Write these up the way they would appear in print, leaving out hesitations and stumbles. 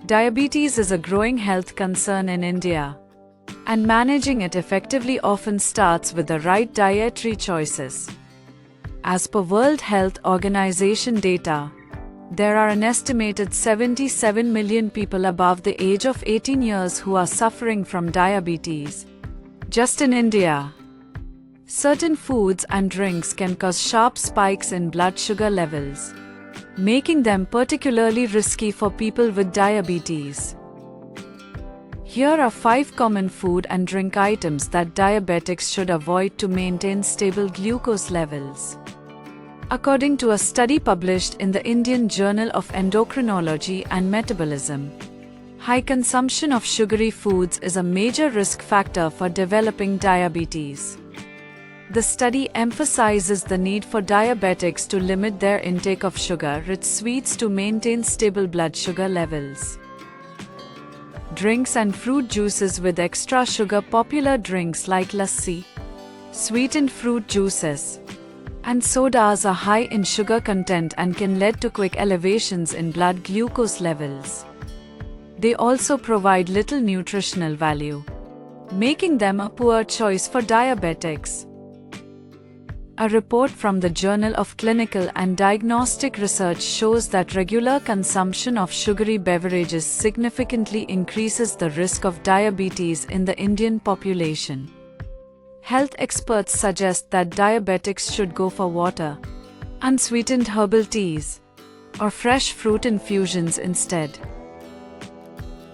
Diabetes is a growing health concern in India, and managing it effectively often starts with the right dietary choices. As per World Health Organization data, there are an estimated 77 million people above the age of 18 years who are suffering from diabetes. Just in India, certain foods and drinks can cause sharp spikes in blood sugar levels, making them particularly risky for people with diabetes. Here are 5 common food and drink items that diabetics should avoid to maintain stable glucose levels. According to a study published in the Indian Journal of Endocrinology and Metabolism, high consumption of sugary foods is a major risk factor for developing diabetes. The study emphasizes the need for diabetics to limit their intake of sugar-rich sweets to maintain stable blood sugar levels. Drinks and fruit juices with extra sugar. Popular drinks like lassi, sweetened fruit juices, and sodas are high in sugar content and can lead to quick elevations in blood glucose levels. They also provide little nutritional value, making them a poor choice for diabetics. A report from the Journal of Clinical and Diagnostic Research shows that regular consumption of sugary beverages significantly increases the risk of diabetes in the Indian population. Health experts suggest that diabetics should go for water, unsweetened herbal teas, or fresh fruit infusions instead.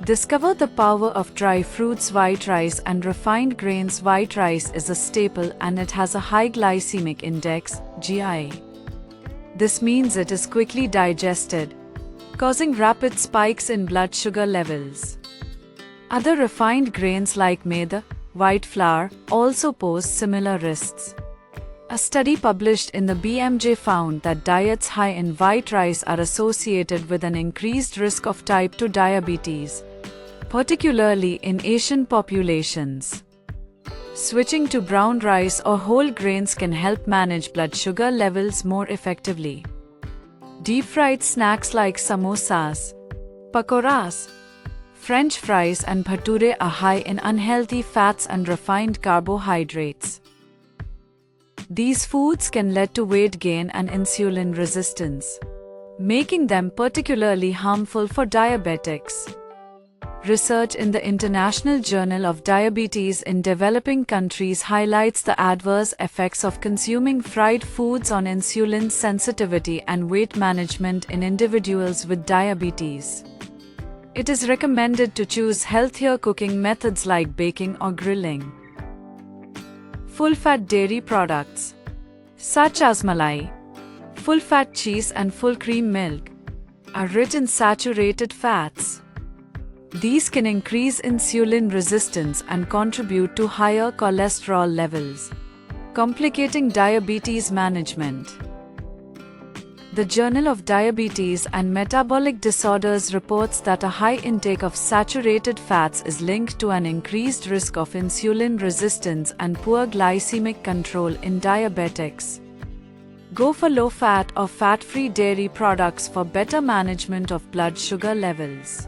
Discover the power of dry fruits. White rice and refined grains. White rice is a staple and it has a high glycemic index, GI. This means it is quickly digested, causing rapid spikes in blood sugar levels. Other refined grains like maida, white flour, also pose similar risks. A study published in the BMJ found that diets high in white rice are associated with an increased risk of type 2 diabetes, particularly in Asian populations. Switching to brown rice or whole grains can help manage blood sugar levels more effectively. Deep-fried snacks like samosas, pakoras, French fries and bhature are high in unhealthy fats and refined carbohydrates. These foods can lead to weight gain and insulin resistance, making them particularly harmful for diabetics. Research in the International Journal of Diabetes in Developing Countries highlights the adverse effects of consuming fried foods on insulin sensitivity and weight management in individuals with diabetes. It is recommended to choose healthier cooking methods like baking or grilling. Full-fat dairy products, such as malai, full-fat cheese and full-cream milk, are rich in saturated fats. These can increase insulin resistance and contribute to higher cholesterol levels, complicating diabetes management. The Journal of Diabetes and Metabolic Disorders reports that a high intake of saturated fats is linked to an increased risk of insulin resistance and poor glycemic control in diabetics. Go for low-fat or fat-free dairy products for better management of blood sugar levels.